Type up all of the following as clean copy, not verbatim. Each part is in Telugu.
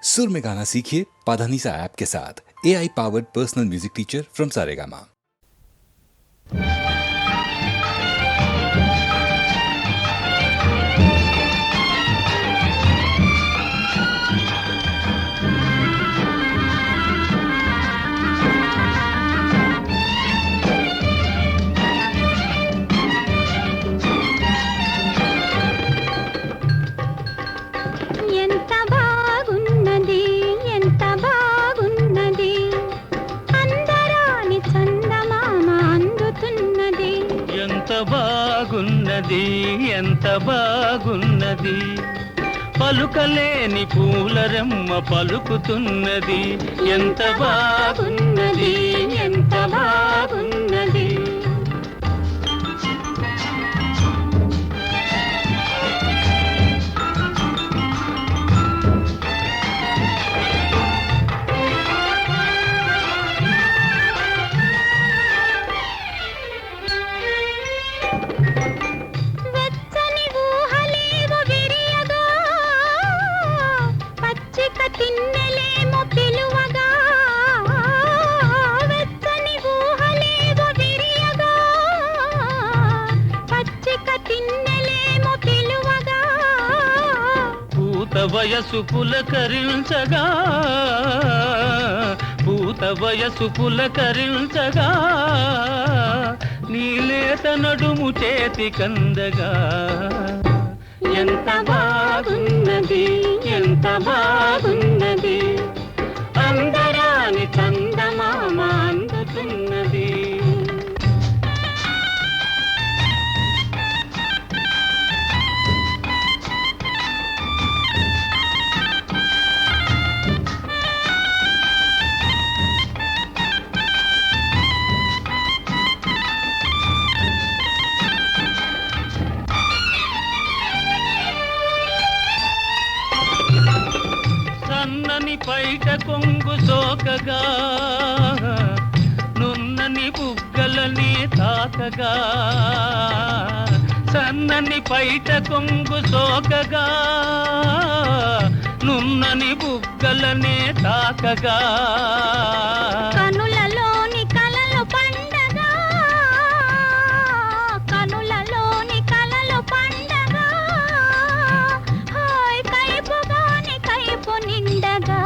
सुर में गाना सीखिए पाधानीसा ऐप के साथ। AI powered personal music teacher from Saregama. ఎంత బాగున్నది పలుకలేని పూలరెమ్మ పలుకుతున్నది ఎంత బాగున్నది ఎంత బాగున్నది వయసు పులకరించగా పూత వయసు పులకరించగా నీలేత నడుము చేతి కందగా ఎంత బాగున్నది ఎంత బాగున్నది అందరాని చందమామ అందుతున్నది పైట కొంగు సోకగా నున్నని బుగ్గలని తాకగా సన్నని పైట కొంగు సోకగా నున్నని బుగ్గలని తాకగా కనులలోని కలలు పండగా కనులలోని కలలు పండగా హాయ్ కైపుగాని కైపు నిండగా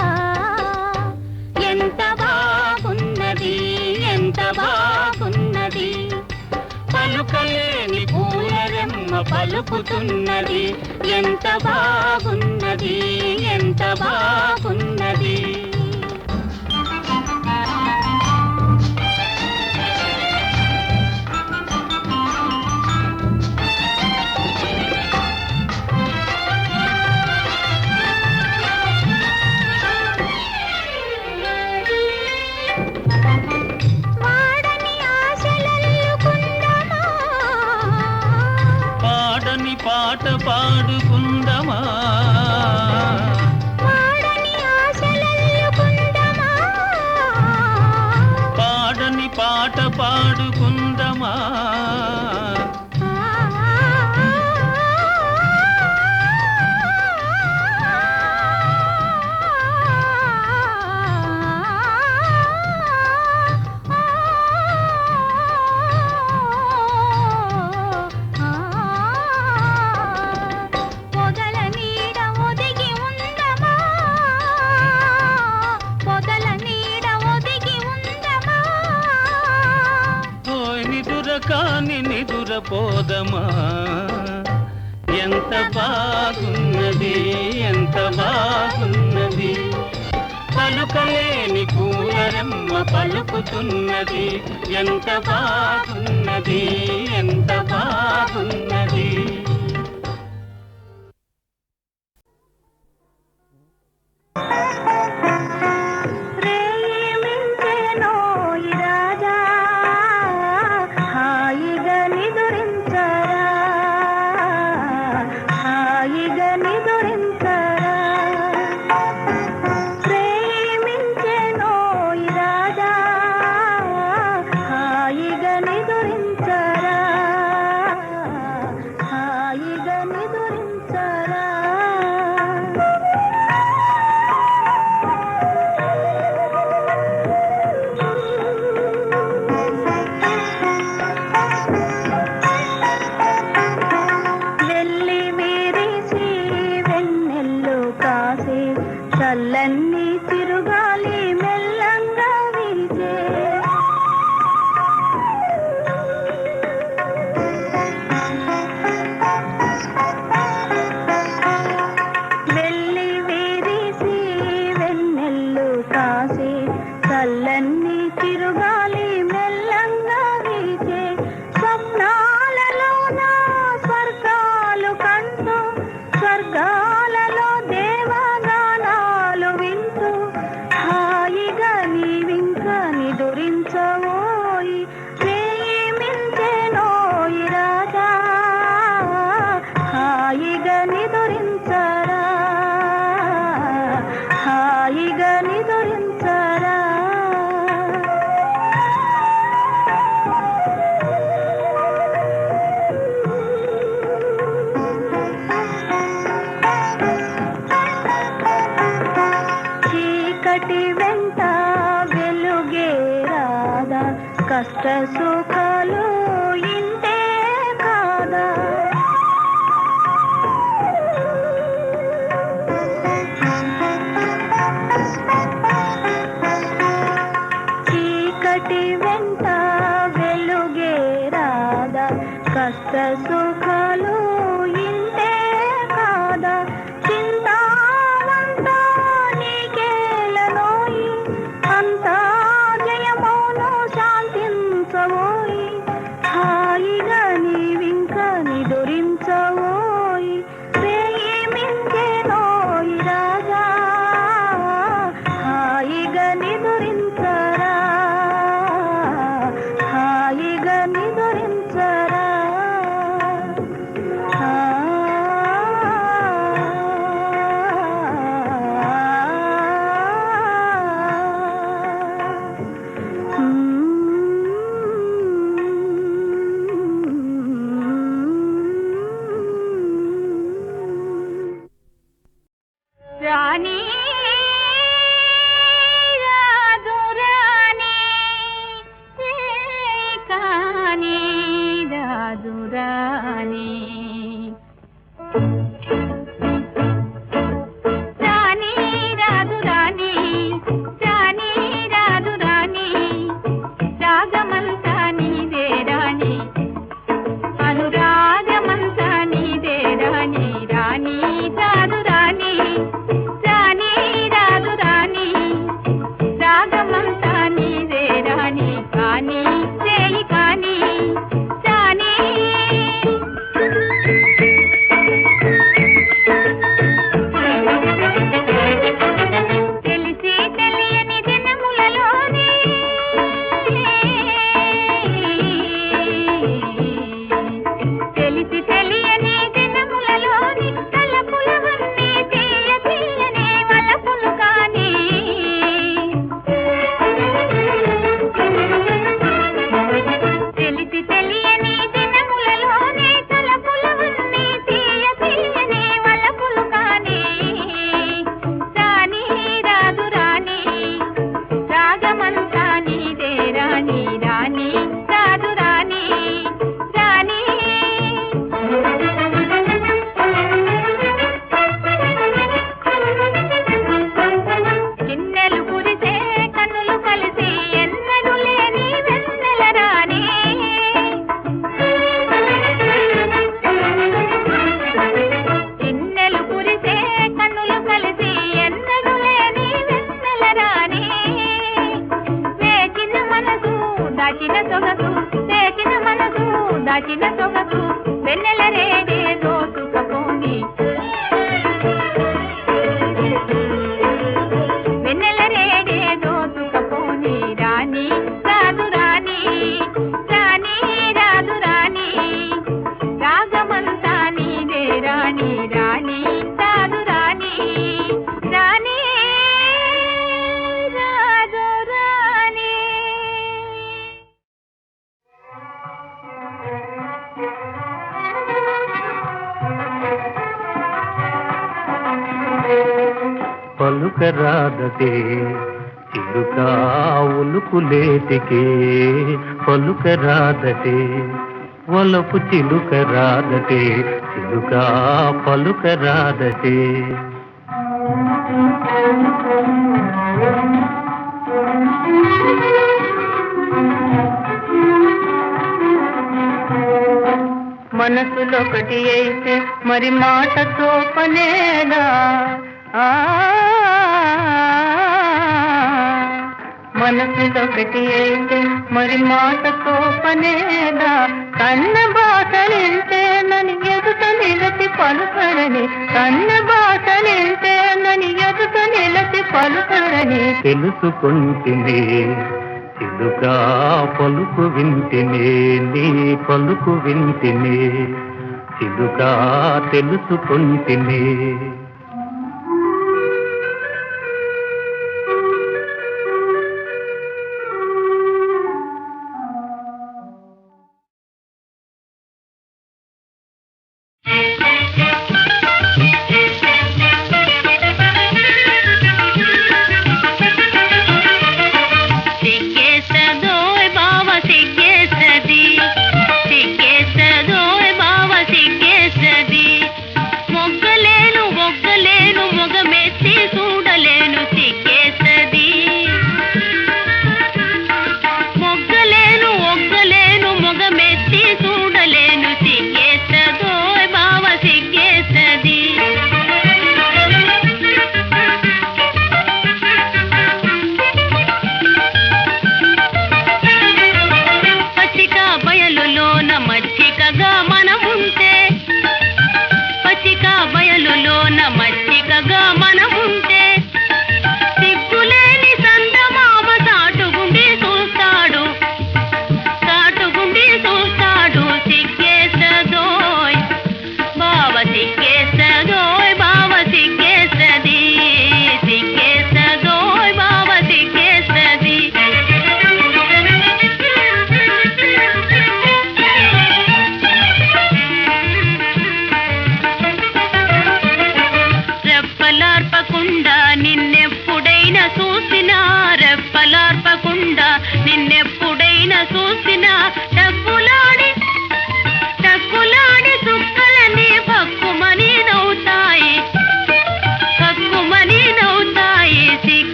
ఎంత బాగున్నది ఎంత బాగున్నది పలుకలేని పూలరెమ్మ పలుకుతున్నది ఎంత బాగున్నది ఎంత బాగున్నది పాట పాడుకుందమా పాడని ఆశలల్లుకుందమా పాడని పాట పాడుకుందమా కాని నిదురపోదమా ఎంత బాగున్నది ఎంత బాగున్నది పలుకలేని పూలరెమ్మ పలుకుతున్నది ఎంత బాగున్నది ఎంత బాగున్నది చల్లన్ని తిరుగాలి మెల్లంగా వీచే వెళ్ళి వీరిసి వెన్నెల్లు కాసి చల్లన్ని తిరుగాలి మెల్లంగా వీచే స్వప్నాలలోన స్వర్గాలు కంటూ స్వర్గాలలో దేవగానాలు వింటూ హాయిగా నీవింక నిదురించవోయి ప్రేమించెనోయి రాజా హాయిగా నిదురించరా హాయిగా నిదురించరా చీకటి వెంట వెలుగే రాదా కష్ట సుఖాలు ఇంతే కాదా చీకటి వెంట వెలుగే రాదా కష్ట సుఖాలు ఇంతే కాదా చింతావంతా నీకేలనోయి అంతా జయమౌను శాంతించవోయి హాయిగా నీవింక నిదురించవోయి ప్రేమించెనోయి రాజా హాయిగా నిదురించరా హాయిగా నిదురించరా రాణి రాదు రాణి కాని రాదు రాణి రాణి రాదు రాణి రాణి రాదు రాణి రాగమంతా నీదే రాణి అనురాగమంతా నీదే రాణి రాణి రాదు రాణి రాణి రాదు రాణి రాగమంతా నీదే రాణి కాని చేయి కాని రాణి తెలిసి తెలియని దినములలోనే తెలిసి తెలియని దినములలోని తలపులవన్నీ తీయ తీయని వలపులు కాని తెలిసి తెలియని దినములలోని తలపులవన్నీ తీయ తీయని వలపులు కాని రాణి రాదు రాణి రాగమంతా నీదే రాణి రాణి రాదు రాణి రాణి చిన్నెలు కురిసే కన్నులు కలిసి ఎన్నడూ లేని వెన్నెల రాణి చిన్నెలు కురిసే కన్నులు కలిసి ఎన్నడూ లేని వెన్నెల రాణి వేచిన మనసు దాచిన సొగసు వేచిన మనసు దాచిన సొగసు వెన్నెల రేడే దోసుకపోని వెన్నెల రేడే దోసుకపోని రాణి రాదు రాణి రాణి రాదు రాణి రాగమంతా నీదే రాణి రాణి రాదు రాణి రాణి రాదు రాణి పలుకరాదటే చిలుక ఉలుకులేటికే పలుకరాదటే వలపు చిలుకరాదటే చిలుక పలుకరాదటే మనసొకటి అయితే మరి మాటతో పనేలా మనసులొకటి అయితే మరి మాటతో పనేలా కన్న బాసలింటేనని ఎదుట నిలచి పలుకరని కన్న బాసలింటేనని ఎదుట నిలచి పలుకరని తెలుసుకుంటిని చిలుక పలుకు వింటిని నీ పలుకు వింటిని చిలుక తెలుసుకుంటిని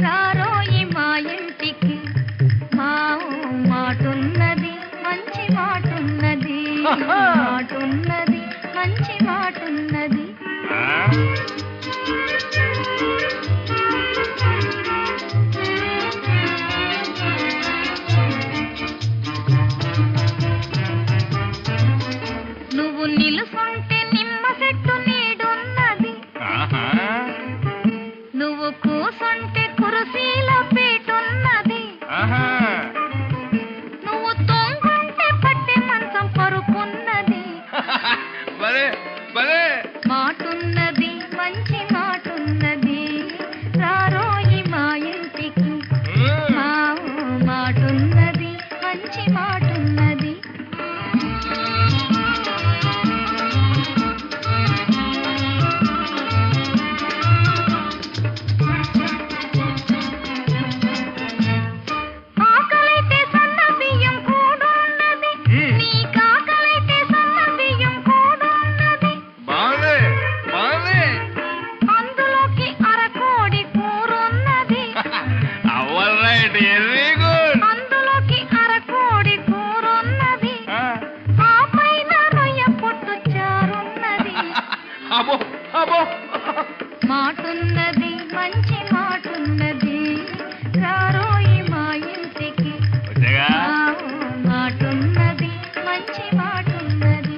రారోయి మా ఇంటికి మాటున్నది మంచి మాటున్నది మాటున్నది మంచి మాటున్నది నువ్వు నిలుసుంటే నిమ్మ చెట్టు నీడున్నది నువ్వు కూసుంటే కురసీల పీటున్నది నువ్వు తొంగుంటే పట్టే మంచం పరుపున్నది మాటున్నది మంచి మాటున్నది రారోయి మా ఇంటికి మాటున్నది మంచి మాటున్నది ఆకలైతే సన్న బియ్యం కూడున్నది నీ కాకలైతే సన్న బియ్యం కూడున్నది అందులోకి అరకోడి కూరున్నది అందులోకి అరకోడి కూరున్నది ఆ పైన రొయ్య పొట్టు చారున్నది మాటున్నది మంచి మాటున్నది రారోయి మా ఇంటికి మాటున్నది మంచి మాటున్నది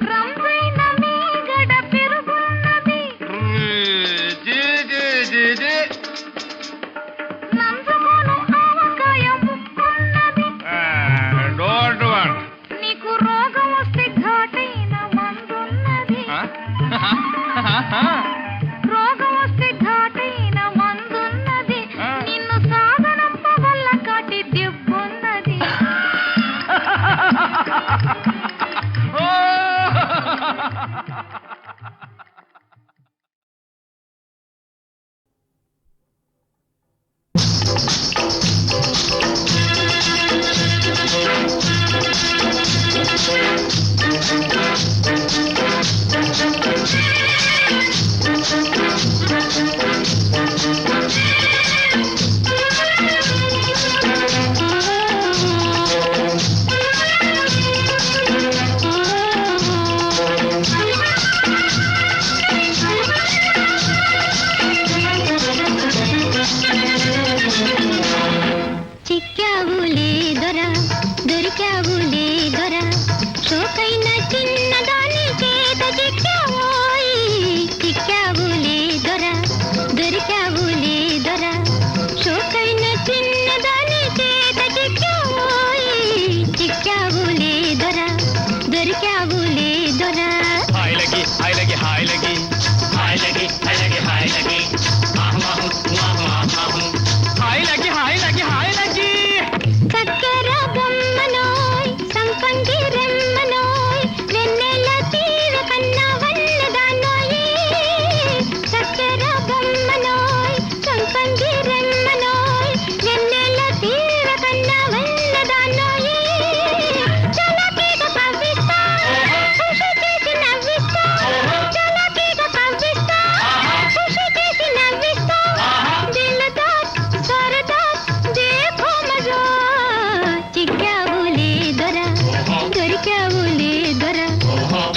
రంపైన మీగడ పెరుగున్నది నంజుకోను ఆవకాయ ముక్కున్నది నీకు రోగం వస్తే ఘాటైన మందున్నది రోగం వస్తే ఘాటైన మందున్నది నిన్ను సాగనంప వల్ల కాటి దెబ్బున్నది చిక్కావులే దొరా దొరికావులే దొరా షోకైన చిన్నదాని చేత చిక్కావోయ్ చిక్కావులే దొరా దొరికావులే దొరా షోకైన చిన్నదాని చేత చిక్కావోయ్ చిక్కావులే దొరా దొరికావులే దొరా చక్కెర బొమ్మనోయ్ సంపంగి రెమ్మనోయ్ వెన్నెల తీర కన్నా వన్నదానోయ్ చక్కెర బొమ్మనోయ్ సంపంగి రెమ్మనోయ్ వెన్నెల తీర కన్నా వన్నదానోయ్ చలకీగా కవ్విస్తా ఖుషి చేసి నవ్విస్తా చలకీగా కవ్విస్తా ఖుషి చేసి నవ్విస్తా దిల్దార్ సరదార్ देखो मजा చిక్కావులే దొరా దొరికావులే దొరా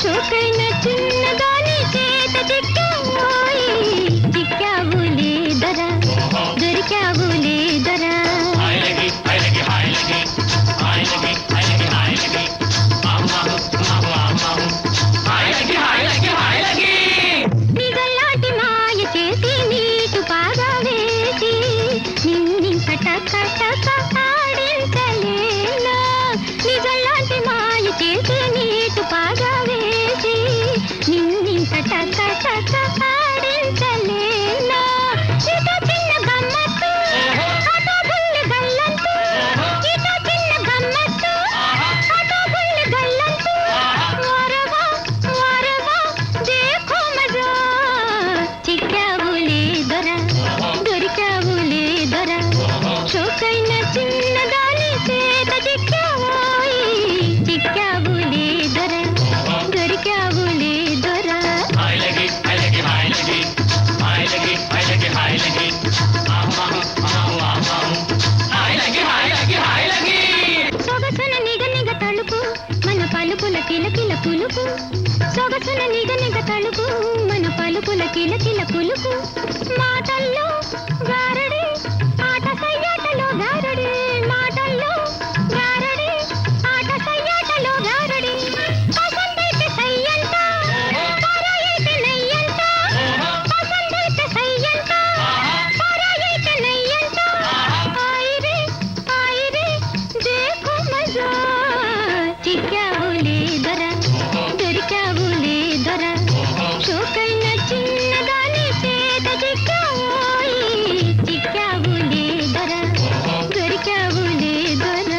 షోకైన చిన్నదాని చేత చిక్కావోయ్ చిక్కావులే దొరా దొరికావులే దొరా నిగలాటి మాయ చేసి నీటు పాగా వేసి నిన్నింకట కటక ఆడించలేనా నిగలాంటి మాయ చేసి నీటు పాగా వేసి నిన్నింకట కటక ఆడించలేనా ఇదో చిన్న గమ్మత్తు అదో బుల్లి గల్లంతు ఇదో చిన్న గమ్మత్తు అదో బుల్లి గల్లంతు వరవా వరవా देखो मजा చిక్కావులే దొరా దొరికావులే దొరా షో షోకైన చిన్నదాని చేత చిక్కావోయి చిక్కావులే దొర దొరికావులే దొర సొగసున నిగ నిగ తలుపు మన పలుపుల కిలకిల పులుపు సొగసున నిగ నిగ తలుపు మన పలుపుల కిలకిల పులుపు మాటల్లో గారడి ఆట సయ్యాటలో గారడి మాటల్లో గారడి ఆట సయ్యాటలో గారడి పసందైతే సయ్యంట పరాయైతే నయ్యంట పసందైతే సయ్యంట పరాయైతే నయ్యంట ఆయిరే ఆయిరే దేఖో మజా చిక్కావులే దొర దొరికావులే దొర షోకైన చిన్నదాని చేత చిక్కావోయి చిక్కావులే దొర దొరికావులే దొర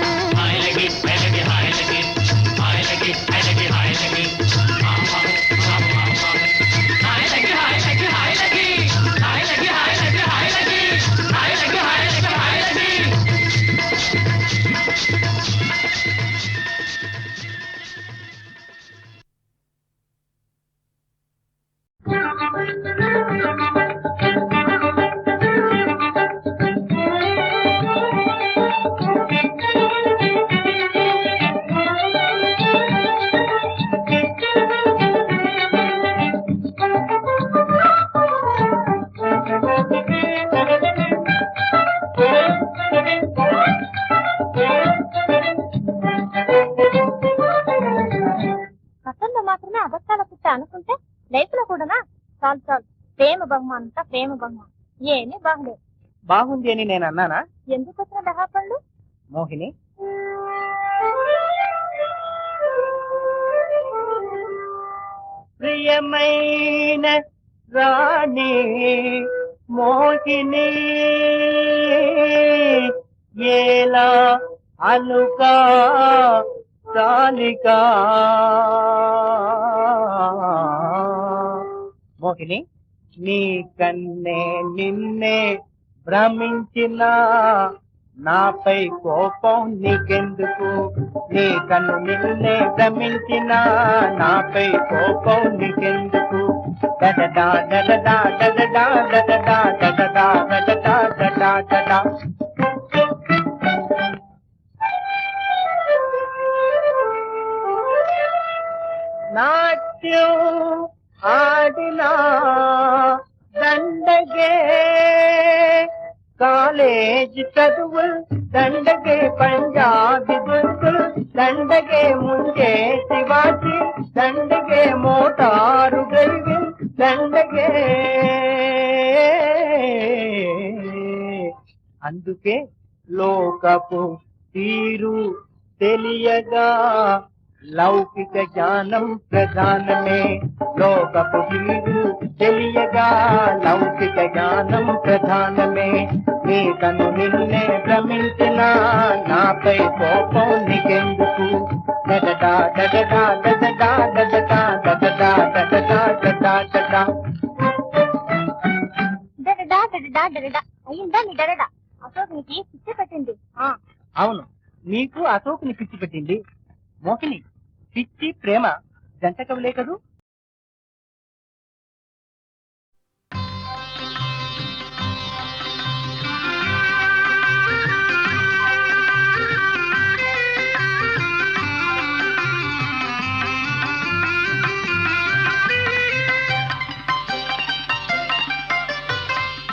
గతంలో మాత్రమే అబద్ధాల పుట్ట అనుకుంటే లైఫ్ లో కూడానా? చాలు చాలు, ప్రేమ బొమ్మ అంతా ప్రేమ బొమ్మ, ఏమీ బాగలేదు. బాగుంది అని నేను అన్నానా? ఎందుకు వచ్చిన దహాపళ్ళు? మోహిని, ప్రియమైన రాణి మోహిని ఎలా అలుకా చాలికా మోహిని, నీ కన్నే నిన్నే భ్రమించిన నాపై కోపం నీకెందుకు? నీ కన్ను నిన్నే భ్రమించిన నాపై కోపం నీకెందుకు? డడడా డడడా డడడా డడడా డడడా డడడా డడడా డడా. నాట్యం ఆడినా దండగే, కాలేజ్ చదువులు దండగే, పంజాబీ దుస్తులు దండగే, ముందే శివాజీ దండగే, మోటారు డ్రైవింగ్ దండగే. అందుకే లోకపు తీరు తెలియగా లౌకిక జ్ఞానం ప్రధానమే. లోకపు తీరు తెలియగా లౌకిక జ్ఞానం ప్రధానమే. నీ కను నిన్నే భ్రమించిన నాపై కోపం నీకెందుకు? డడడా డడడా డడడా డడడా డడడా డడడా డడడా డడడా. డడడా డడడా డడడా అయ్యిందా నీ డడడా? అశోకునికి పిచ్చి పెట్టింది. అవును, నీకు అశోకుని పిచ్చి పెట్టింది. మోహిని, పిచ్చి ప్రేమ జంట కవులే కదూ?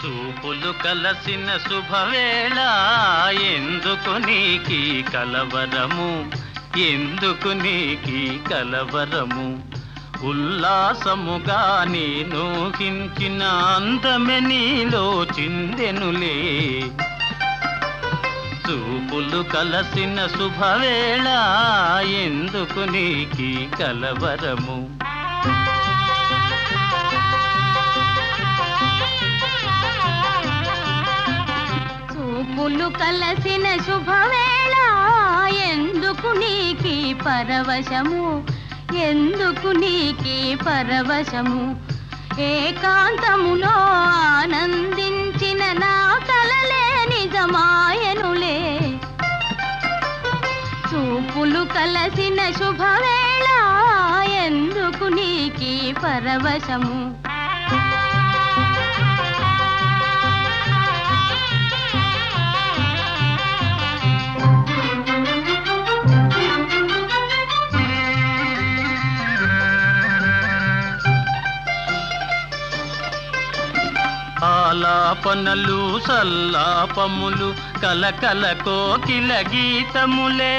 చూపులు కలసిన శుభవేళ ఎందుకు నీకి కలవరము? ఎందుకు నీకి కలవరము? ఉల్లాసముగా నేను హించిన అందమె నీలో చిందెనులే. చూపులు కలసిన శుభవేళ ఎందుకు నీకి కలవరము? చూపులు కలసిన శుభవేళ ఎందుకు నీకి పరవశము? ఎందుకు నీకి పరవశము? ఏకాంతములో ఆనందించిన నా కలలే నిజమాయనులే. కలసిన శుభవేళ ఎందుకు నీకీ పరవశము ఆలాపనలు సల్లాపములు కలకల కోకిల గీతములే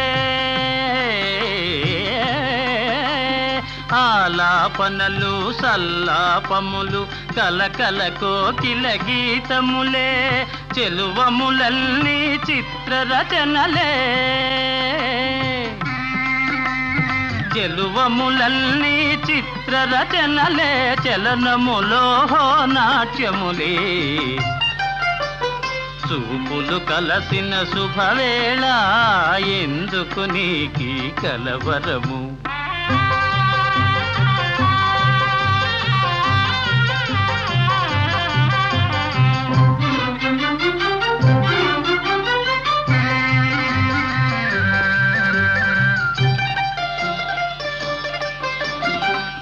ఆలాపనలు సల్లాపములు కలకల కోకిల గీతములే చెలువములన్నీ చిత్రరచనలే చెలువములన్నీ చిత్రరచనలే చలనములో నాట్యములే చూపులు కలసిన శుభవేళ ఎందుకు నీకీ కలవరము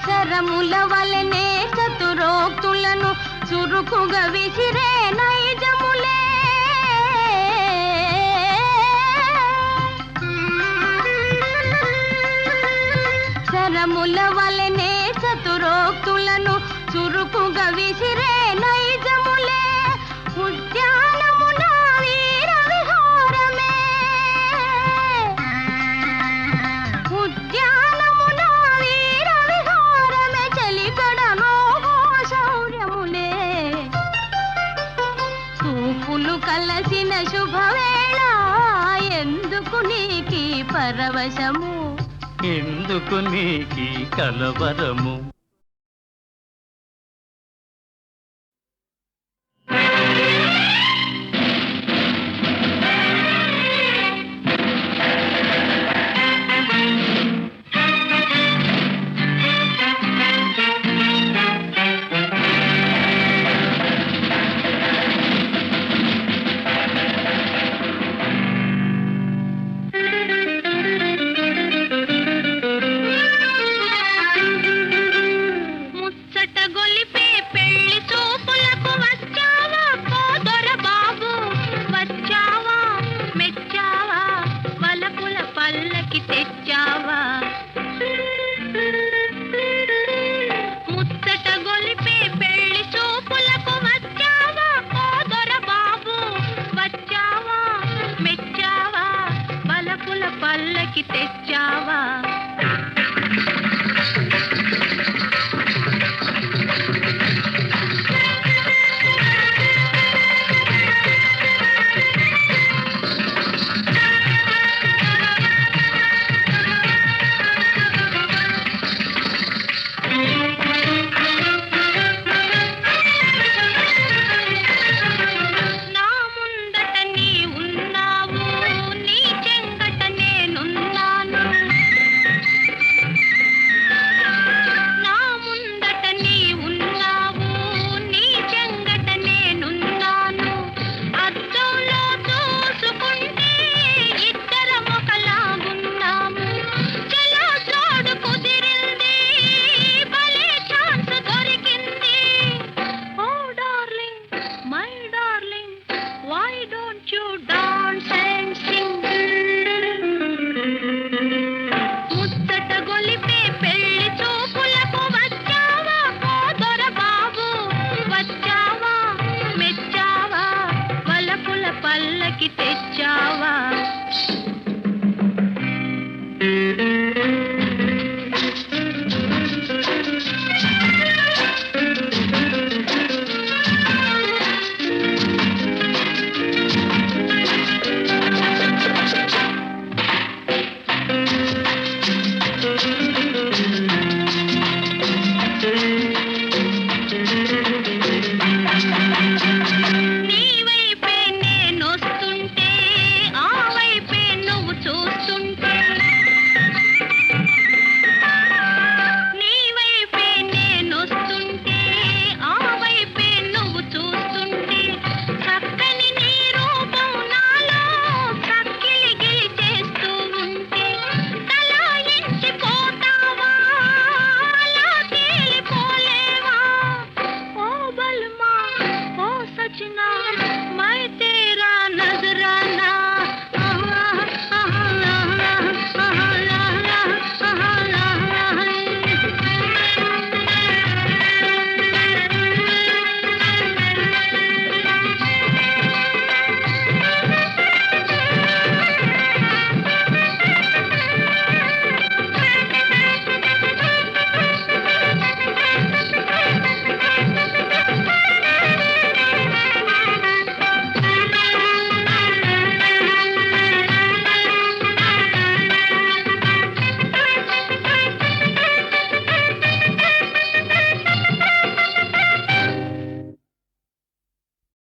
శరముల వలనే చతురోక్తులను చురుకుగా విసిరే నైజములే శరముల వలనే చతురోక్తులను చురుకుగా విసిరే నైజములే ఉద్యానమున వీర విహారమే ఉద్యానమున వీర విహారమే చలికడనో శౌర్యములే చూపులు కలసిన శుభవేళ ఎందుకు నీకీ పరవశము ఎందుకు నీకీ కలవరము పల్లకి తెచ్చావా పల్లకి తెచ్చావా